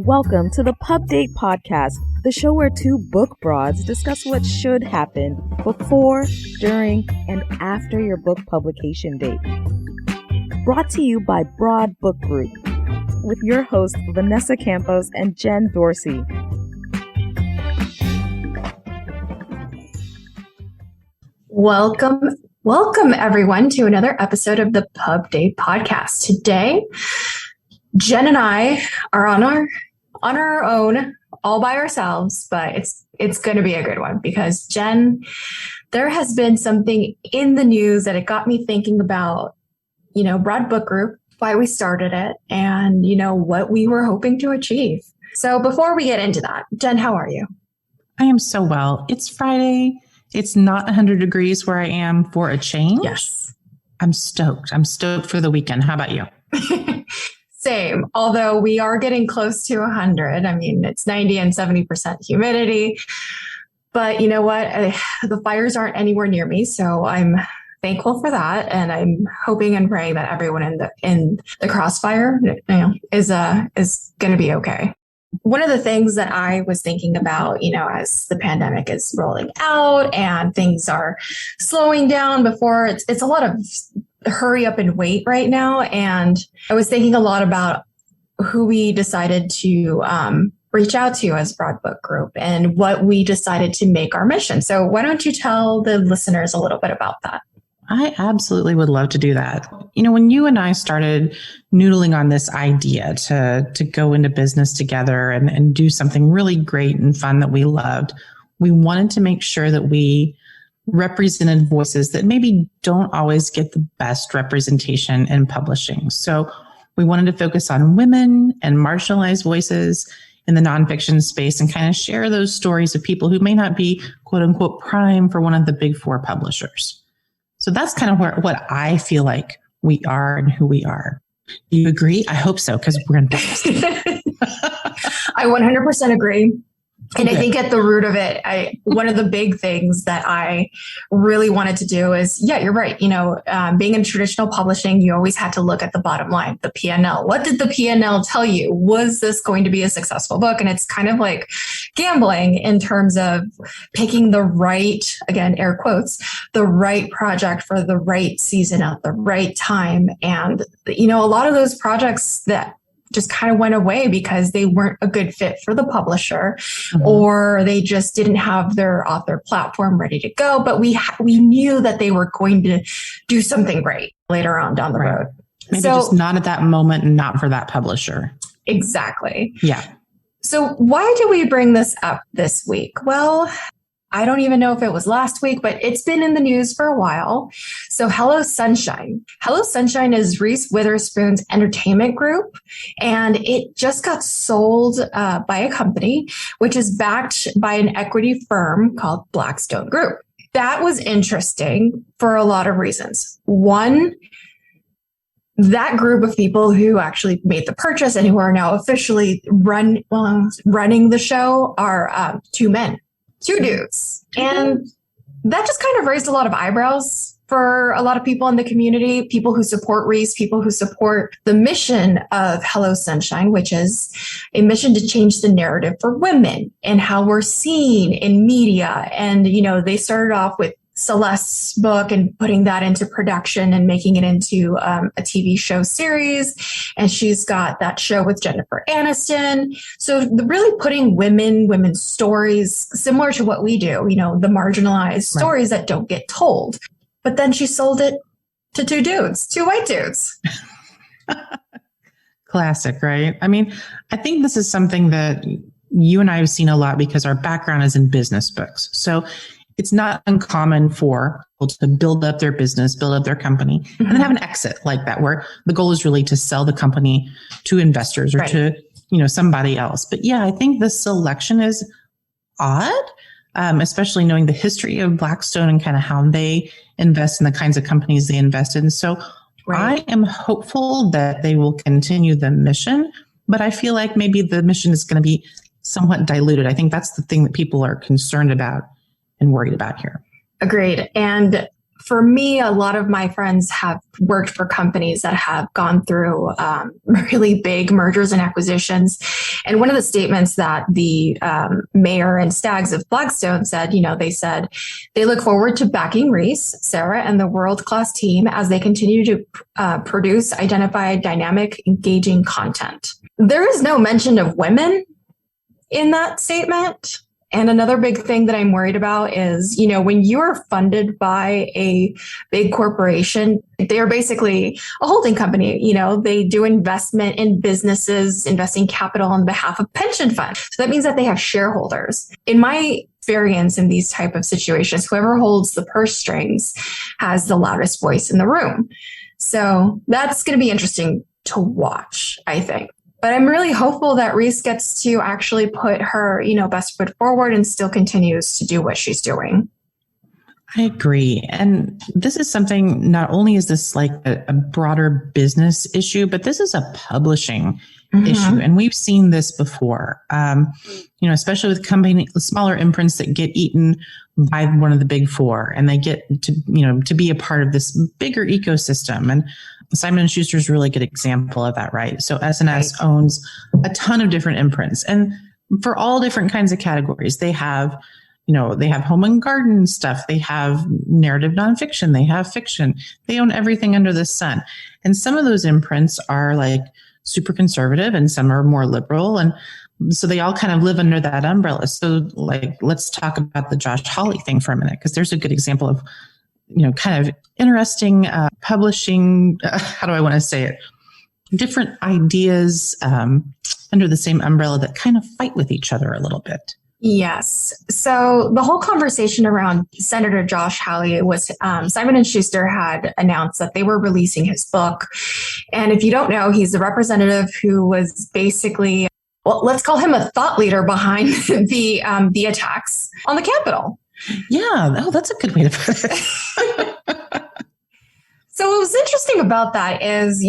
Welcome to the Pub Date Podcast, the show where two book broads discuss what should happen before, during, and after your book publication date. Brought to you by Broad Book Group, with your hosts Vanessa Campos and Jen Dorsey. Welcome everyone to another episode of the Pub Date Podcast. Today, Jen and I are on our own, all by ourselves, but it's going to be a good one because Jen, there has been something in the news that it got me thinking about, Broad Book Group, why we started it, and, what we were hoping to achieve. So before we get into that, Jen, how are you? I am so well. It's Friday. It's not 100 degrees where I am for a change. Yes. I'm stoked. I'm stoked for the weekend. How about you? Same. Although we are getting close to 100. I mean, it's 90 and 70% humidity. But you know what? The fires aren't anywhere near me. So I'm thankful for that. And I'm hoping and praying that everyone in the crossfire is going to be okay. One of the things that I was thinking about, as the pandemic is rolling out and things are slowing down before, it's a lot of hurry up and wait right now. And I was thinking a lot about who we decided to reach out to as Broad Book Group and what we decided to make our mission. So why don't you tell the listeners a little bit about that? I absolutely would love to do that. When you and I started noodling on this idea to go into business together and do something really great and fun that we loved, we wanted to make sure that we represented voices that maybe don't always get the best representation in publishing. So we wanted to focus on women and marginalized voices in the nonfiction space and kind of share those stories of people who may not be quote unquote prime for one of the big four publishers. So that's kind of what I feel like we are and who we are. Do you agree? I hope so, because we're in business. I 100% agree. And okay. I think at the root of it, one of the big things that I really wanted to do is, yeah, you're right. Being in traditional publishing, you always had to look at the bottom line, the P&L. What did the P&L tell you? Was this going to be a successful book? And it's kind of like gambling in terms of picking the right, again, air quotes, the right project for the right season at the right time. And, a lot of those projects that just kind of went away because they weren't a good fit for the publisher, or they just didn't have their author platform ready to go. But we knew that they were going to do something great later on down the road. Maybe just not at that moment and not for that publisher. Exactly. Yeah. So why did we bring this up this week? Well, I don't even know if it was last week, but it's been in the news for a while. So Hello Sunshine. Hello Sunshine is Reese Witherspoon's entertainment group, and it just got sold by a company which is backed by an equity firm called Blackstone Group. That was interesting for a lot of reasons. One, that group of people who actually made the purchase and who are now officially running the show are two men. Two dudes. And that just kind of raised a lot of eyebrows for a lot of people in the community, people who support Reese, people who support the mission of Hello Sunshine, which is a mission to change the narrative for women and how we're seen in media. And, they started off with Celeste's book and putting that into production and making it into a TV show series. And she's got that show with Jennifer Aniston. So really putting women's stories similar to what we do, the marginalized stories that don't get told. But then she sold it to two white dudes. Classic, right? I mean, I think this is something that you and I have seen a lot because our background is in business books. So it's not uncommon for people to build up their business, build up their company, and then have an exit like that, where the goal is really to sell the company to investors or to, somebody else. But yeah, I think the selection is odd, especially knowing the history of Blackstone and kind of how they invest in the kinds of companies they invest in. So I am hopeful that they will continue the mission, but I feel like maybe the mission is going to be somewhat diluted. I think that's the thing that people are concerned about and worried about here. Agreed. And for me, a lot of my friends have worked for companies that have gone through really big mergers and acquisitions. And one of the statements that the mayor and Staggs of Blackstone said, they said they look forward to backing Reese, Sarah, and the world-class team as they continue to produce identified, dynamic, engaging content. There is no mention of women in that statement. And another big thing that I'm worried about is, when you're funded by a big corporation, they are basically a holding company. They do investment in businesses, investing capital on behalf of pension funds. So that means that they have shareholders. In my experience in these type of situations, whoever holds the purse strings has the loudest voice in the room. So that's going to be interesting to watch, I think. But I'm really hopeful that Reese gets to actually put her, best foot forward and still continues to do what she's doing. I agree. And this is something, not only is this like a broader business issue, but this is a publishing issue. And we've seen this before, especially with smaller imprints that get eaten by one of the big four, and they get to be a part of this bigger ecosystem. And Simon & Schuster is a really good example of that, right? So S&S owns a ton of different imprints, and for all different kinds of categories. They have home and garden stuff. They have narrative nonfiction. They have fiction. They own everything under the sun. And some of those imprints are like super conservative and some are more liberal. And so they all kind of live under that umbrella. So like, let's talk about the Josh Hawley thing for a minute, because there's a good example of, kind of interesting publishing, how do I want to say it? Different ideas under the same umbrella that kind of fight with each other a little bit. Yes. So the whole conversation around Senator Josh Hawley was Simon & Schuster had announced that they were releasing his book. And if you don't know, he's the representative who was basically, well, let's call him a thought leader behind the attacks on the Capitol. Yeah. Oh, that's a good way to put it. So what was interesting about that is,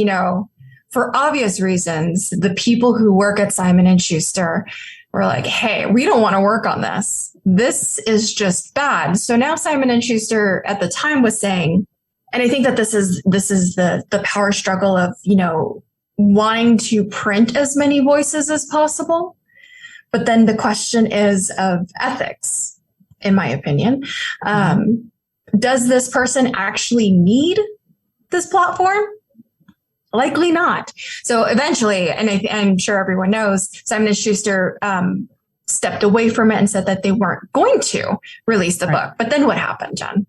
for obvious reasons, the people who work at Simon & Schuster were like, hey, we don't want to work on this. This is just bad. So now Simon & Schuster at the time was saying, and I think that this is the power struggle of, wanting to print as many voices as possible. But then the question is of ethics, in my opinion. Does this person actually need this platform? Likely not. So eventually, and I'm sure everyone knows, Simon & Schuster stepped away from it and said that they weren't going to release the book. But then what happened, Jen?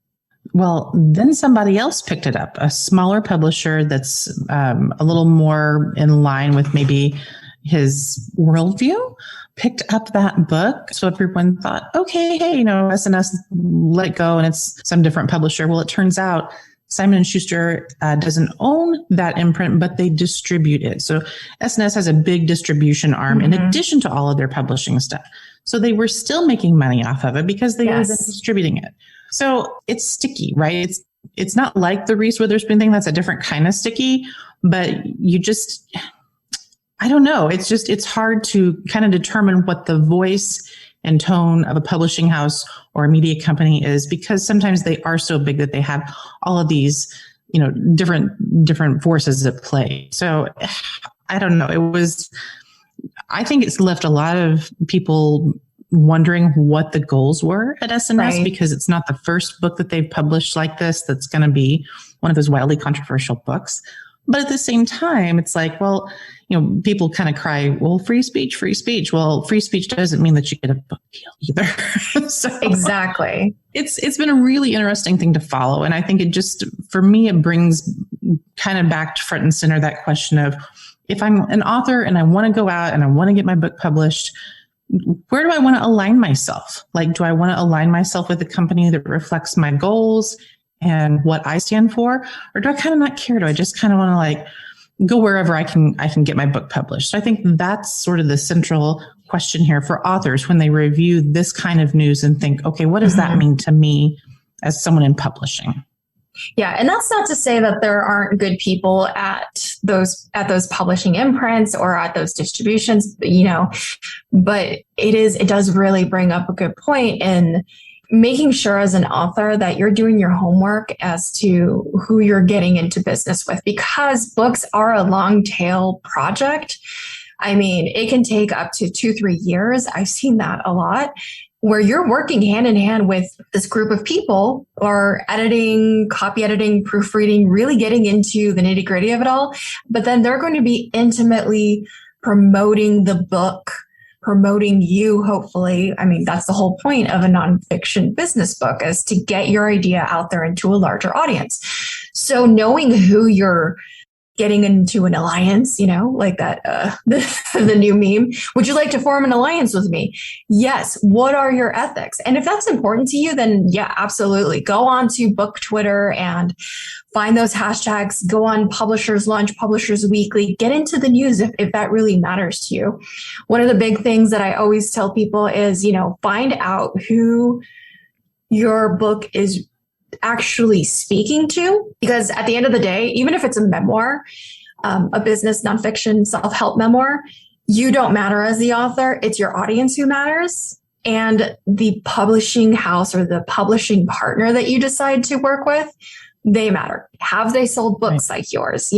Well, then somebody else picked it up, a smaller publisher that's a little more in line with maybe his worldview, picked up that book. So everyone thought, okay, hey, S&S let it go and it's some different publisher. Well, it turns out Simon & Schuster doesn't own that imprint, but they distribute it. So S&S has a big distribution arm in addition to all of their publishing stuff. So they were still making money off of it because they were distributing it. So it's sticky, right? It's not like the Reese Witherspoon thing. That's a different kind of sticky, but I don't know. It's hard to kind of determine what the voice and tone of a publishing house or a media company is, because sometimes they are so big that they have all of these, different forces at play. So I don't know. I think it's left a lot of people wondering what the goals were at S&S, because it's not the first book that they've published like this that's going to be one of those wildly controversial books. But at the same time, it's like, well, people kind of cry, well, free speech, free speech. Well, free speech doesn't mean that you get a book deal either. So exactly. It's been a really interesting thing to follow. And I think for me, it brings kind of back to front and center that question of, if I'm an author and I want to go out and I want to get my book published, where do I want to align myself? Like, do I want to align myself with a company that reflects my goals and what I stand for? Or do I kind of not care? Do I just kind of want to go wherever I can get my book published? So I think that's sort of the central question here for authors when they review this kind of news and think, okay, what does that mean to me as someone in publishing? Yeah, and that's not to say that there aren't good people at those publishing imprints or at those distributions, but it does really bring up a good point in, making sure as an author that you're doing your homework as to who you're getting into business with, because books are a long tail project. I mean, it can take up to 2-3 years. I've seen that a lot, where you're working hand in hand with this group of people or editing, copy editing, proofreading, really getting into the nitty gritty of it all. But then they're going to be intimately promoting the book, promoting you, hopefully. I mean, that's the whole point of a nonfiction business book, is to get your idea out there into a larger audience. So knowing who you're getting into an alliance, like that, the new meme. Would you like to form an alliance with me? Yes. What are your ethics? And if that's important to you, then yeah, absolutely. Go on to book Twitter and find those hashtags, go on Publishers Lunch, Publishers Weekly, get into the news if that really matters to you. One of the big things that I always tell people is, find out who your book is actually speaking to, because at the end of the day, even if it's a memoir, a business nonfiction self-help memoir, you don't matter as the author. It's your audience who matters, and the publishing house or the publishing partner that you decide to work with, they matter. Have they sold books like yours?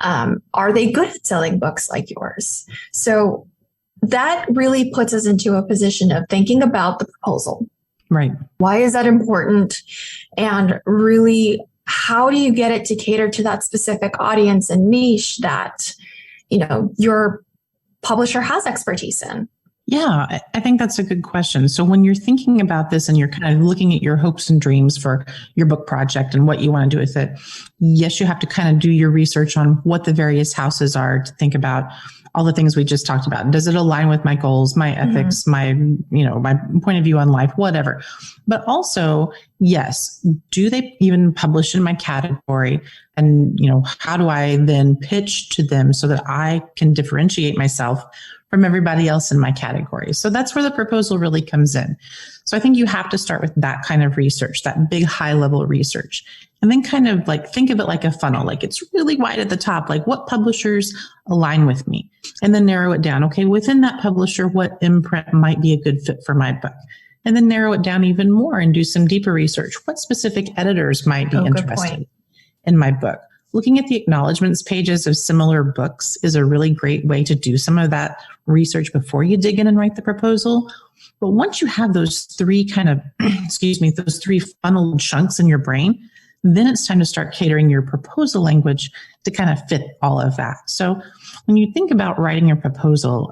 Are they good at selling books like yours? So that really puts us into a position of thinking about the proposal. Right. Why is that important? And really, how do you get it to cater to that specific audience and niche that, your publisher has expertise in? Yeah, I think that's a good question. So when you're thinking about this and you're kind of looking at your hopes and dreams for your book project and what you want to do with it, yes, you have to kind of do your research on what the various houses are, to think about all the things we just talked about. Does it align with my goals, my ethics, my point of view on life, whatever. But also, yes, do they even publish in my category? And, how do I then pitch to them so that I can differentiate myself from everybody else in my category? So that's where the proposal really comes in. So I think you have to start with that kind of research, that big high level research, and then kind of think of it like a funnel. Like it's really wide at the top, like what publishers align with me, and then narrow it down. Okay, within that publisher, what imprint might be a good fit for my book? And then narrow it down even more and do some deeper research. What specific editors might be interested in my book? Looking at the acknowledgments pages of similar books is a really great way to do some of that research before you dig in and write the proposal. But once you have those three those three funnel chunks in your brain, then it's time to start catering your proposal language to kind of fit all of that. So when you think about writing your proposal,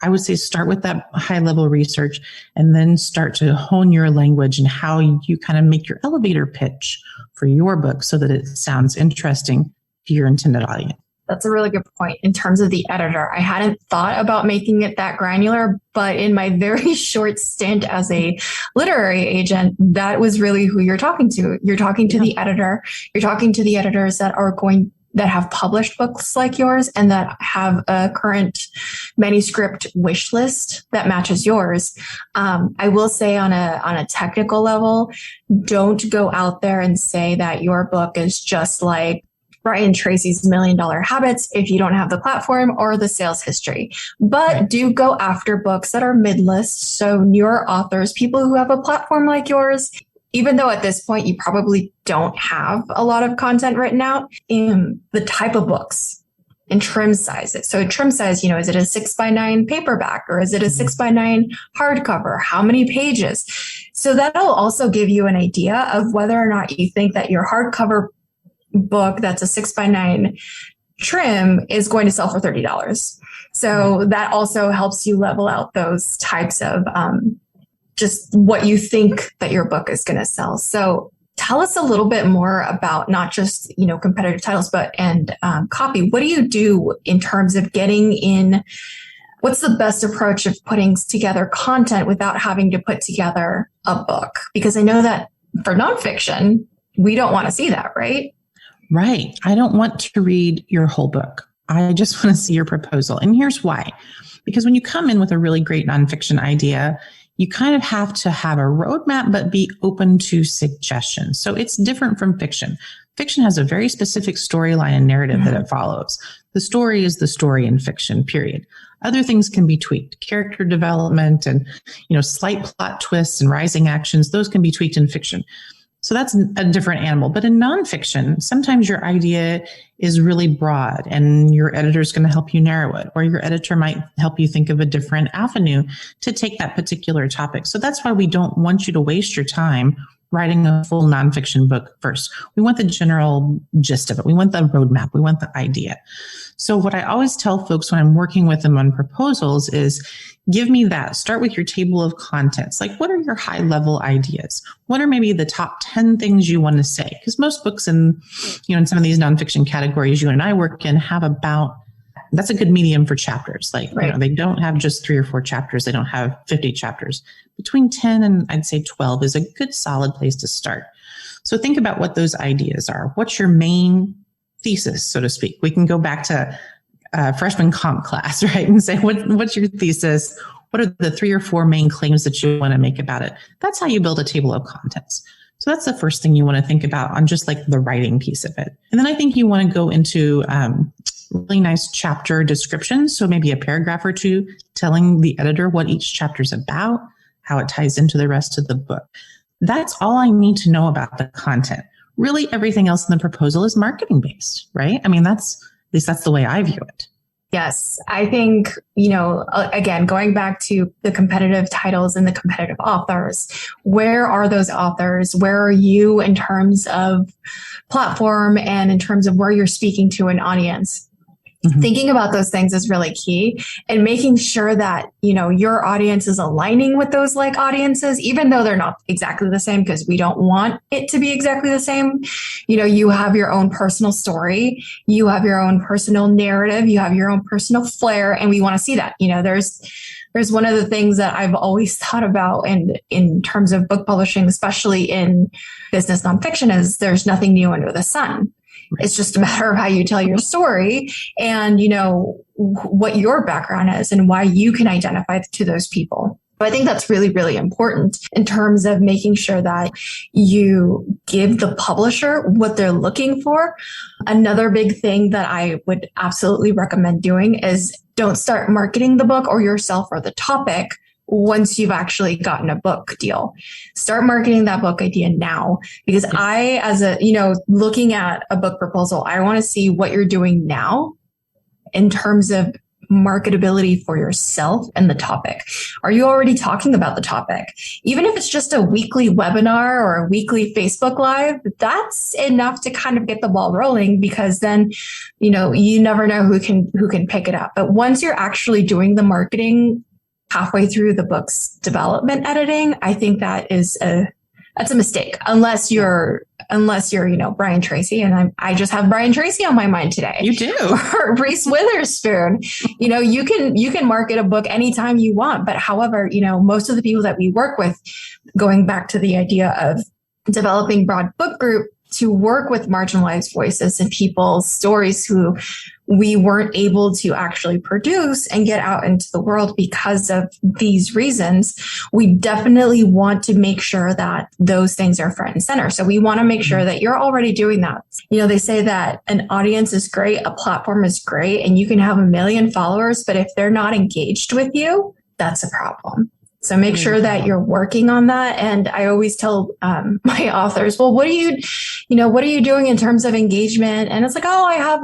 I would say start with that high level research and then start to hone your language and how you kind of make your elevator pitch for your book so that it sounds interesting to your intended audience. That's a really good point in terms of the editor. I hadn't thought about making it that granular, but in my very short stint as a literary agent, that was really who you're talking to. You're talking to the editor. You're talking to the editors that have published books like yours and that have a current manuscript wish list that matches yours. I will say on a technical level, don't go out there and say that your book is just like Brian Tracy's $1 Million Habits if you don't have the platform or the sales history. But do go after books that are mid-list. So newer authors, people who have a platform like yours, even though at this point you probably don't have a lot of content written out, in the type of books and trim sizes. So trim size, is it a 6x9 paperback or is it a 6x9 hardcover? How many pages? So that'll also give you an idea of whether or not you think that your hardcover book that's a 6x9 trim is going to sell for $30. So that also helps you level out those types of just what you think that your book is going to sell. So tell us a little bit more about not just, competitive titles, but copy. What do you do in terms of getting in? What's the best approach of putting together content without having to put together a book? Because I know that for nonfiction, we don't want to see that, right? Right. I don't want to read your whole book. I just want to see your proposal. And here's why. Because when you come in with a really great nonfiction idea, you kind of have to have a roadmap, but be open to suggestions. So it's different from fiction. Fiction has a very specific storyline and narrative that it follows. The story is the story in fiction, period. Other things can be tweaked. Character development and, slight plot twists and rising actions, those can be tweaked in fiction. So that's a different animal. But in nonfiction, sometimes your idea is really broad and your editor is going to help you narrow it, or your editor might help you think of a different avenue to take that particular topic. So that's why we don't want you to waste your time writing a full nonfiction book first. We want the general gist of it. We want the roadmap. We want the idea. So what I always tell folks when I'm working with them on proposals is give me that. Start with your table of contents. Like, what are your high level ideas? What are maybe the top 10 things you want to say? Because most books in some of these nonfiction categories you and I work in have that's a good medium for chapters. Like, right. They don't have just 3 or 4 chapters. They don't have 50 chapters. Between 10 and I'd say 12 is a good solid place to start. So think about what those ideas are. What's your main thesis, so to speak? We can go back to freshman comp class, right? And say, what's your thesis? What are the 3 or 4 main claims that you want to make about it? That's how you build a table of contents. So that's the first thing you want to think about on just like the writing piece of it. And then I think you want to go into really nice chapter descriptions. So maybe a paragraph or 2 telling the editor what each chapter is about, how it ties into the rest of the book. That's all I need to know about the content. Really, everything else in the proposal is marketing based, right? I mean, at least that's the way I view it. Yes. I think, again, going back to the competitive titles and the competitive authors, where are those authors? Where are you in terms of platform and in terms of where you're speaking to an audience? Mm-hmm. Thinking about those things is really key, and making sure that, your audience is aligning with those like audiences, even though they're not exactly the same, because we don't want it to be exactly the same. You have your own personal story, you have your own personal narrative, you have your own personal flair, and we want to see that. There's one of the things that I've always thought about in terms of book publishing, especially in business nonfiction, is there's nothing new under the sun. It's just a matter of how you tell your story and, what your background is and why you can identify to those people. But I think that's really, really important in terms of making sure that you give the publisher what they're looking for. Another big thing that I would absolutely recommend doing is don't start marketing the book or yourself or the topic once you've actually gotten a book deal. Start marketing that book idea now, because looking at a book proposal, I want to see what you're doing now in terms of marketability for yourself and the topic. Are you already talking about the topic? Even if it's just a weekly webinar or a weekly Facebook Live, that's enough to kind of get the ball rolling, because then, you never know who can pick it up. But once you're actually doing the marketing halfway through the book's development editing, I think that's a mistake. Unless you're Brian Tracy, and I just have Brian Tracy on my mind today. You do. Or Reese Witherspoon. You can market a book anytime you want. But however, most of the people that we work with, going back to the idea of developing broad book group, to work with marginalized voices and people's stories who we weren't able to actually produce and get out into the world because of these reasons, we definitely want to make sure that those things are front and center. So we want to make sure that you're already doing that. They say that an audience is great, a platform is great, and you can have 1 million followers, but if they're not engaged with you, that's a problem. So make sure that you're working on that. And I always tell my authors, well, what are you doing in terms of engagement? And it's like, I have,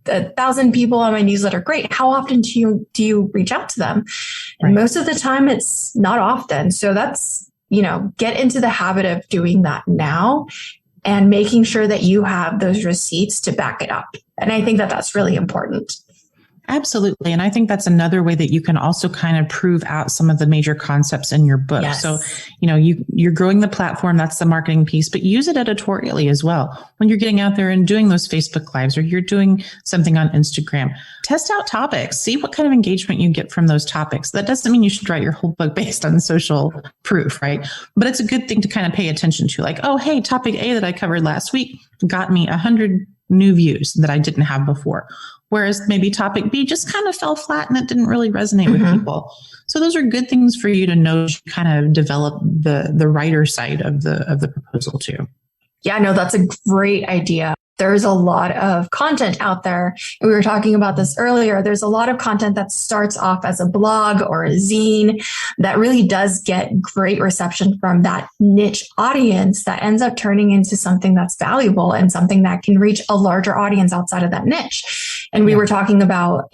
1,000 people on my newsletter. Great. How often do you reach out to them? And most of the time it's not often. So that's, get into the habit of doing that now and making sure that you have those receipts to back it up. And I think that that's really important. Absolutely. And I think that's another way that you can also kind of prove out some of the major concepts in your book. Yes. So, you're growing the platform, that's the marketing piece, but use it editorially as well. When you're getting out there and doing those Facebook Lives, or you're doing something on Instagram, test out topics, see what kind of engagement you get from those topics. That doesn't mean you should write your whole book based on social proof, right? But it's a good thing to kind of pay attention to, like, oh, hey, topic A that I covered last week got me 100 new views that I didn't have before. Whereas maybe topic B just kind of fell flat and it didn't really resonate with people. So those are good things for you to know to kind of develop the writer side of the proposal too. Yeah, no, that's a great idea. there's a lot of content out there. We were talking about this earlier. There's a lot of content that starts off as a blog or a zine that really does get great reception from that niche audience that ends up turning into something that's valuable and something that can reach a larger audience outside of that niche. And we were talking about,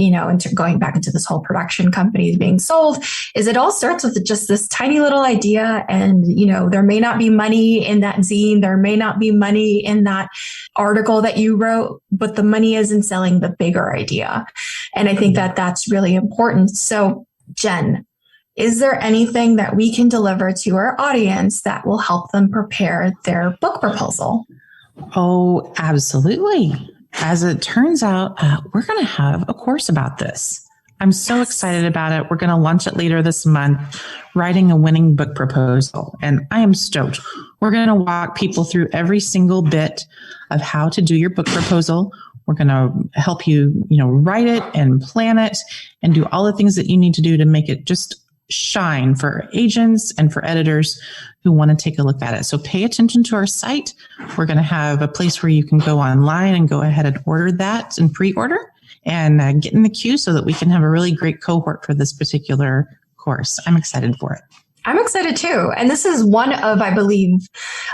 going back into this whole production companies being sold, is it all starts with just this tiny little idea. And, there may not be money in that zine. There may not be money in that article that you wrote, but the money is in selling the bigger idea. And I think that that's really important. So, Jen, is there anything that we can deliver to our audience that will help them prepare their book proposal? Oh, absolutely. As it turns out, we're going to have a course about this. I'm so excited about it. We're going to launch it later this month, writing a winning book proposal. And I am stoked. We're going to walk people through every single bit of how to do your book proposal. We're going to help you, write it and plan it and do all the things that you need to do to make it just shine for agents and for editors who want to take a look at it. So pay attention to our site. We're going to have a place where you can go online and go ahead and order that and pre-order and get in the queue so that we can have a really great cohort for this particular course. I'm excited for it. I'm excited too. And this is one of, I believe,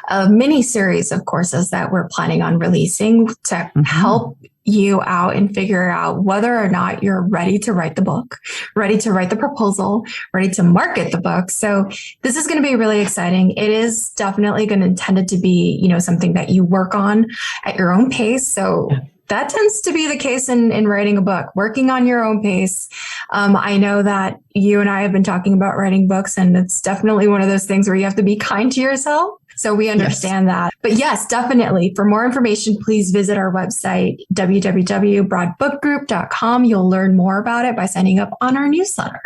a mini series of courses that we're planning on releasing to help you out and figure out whether or not you're ready to write the book, ready to write the proposal, ready to market the book. So this is going to be really exciting. It is definitely going to intended to be, something that you work on at your own pace. So that tends to be the case in writing a book, working on your own pace. I know that you and I have been talking about writing books, and it's definitely one of those things where you have to be kind to yourself. So we understand that. But yes, definitely. For more information, please visit our website, www.broadbookgroup.com. You'll learn more about it by signing up on our newsletter.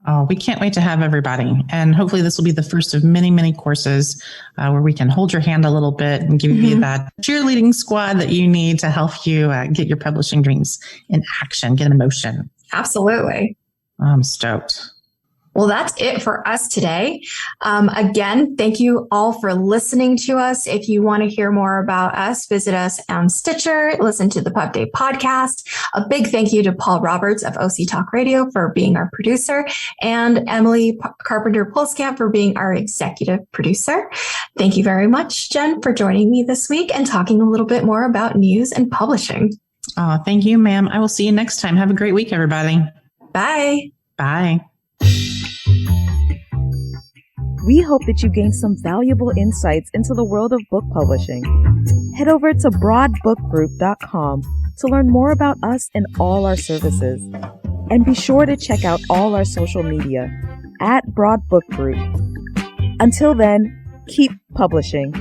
Oh, we can't wait to have everybody. And hopefully this will be the first of many, many courses where we can hold your hand a little bit and give you that cheerleading squad that you need to help you get your publishing dreams in action, get in motion. Absolutely. I'm stoked. Well, that's it for us today. Again, thank you all for listening to us. If you want to hear more about us, visit us on Stitcher, listen to the Pub Day podcast. A big thank you to Paul Roberts of OC Talk Radio for being our producer, and Emily Carpenter-Pulskamp for being our executive producer. Thank you very much, Jen, for joining me this week and talking a little bit more about news and publishing. Oh, thank you, ma'am. I will see you next time. Have a great week, everybody. Bye. Bye. We hope that you gained some valuable insights into the world of book publishing. Head over to broadbookgroup.com to learn more about us and all our services. And be sure to check out all our social media at Broad Book Group. Until then, keep publishing.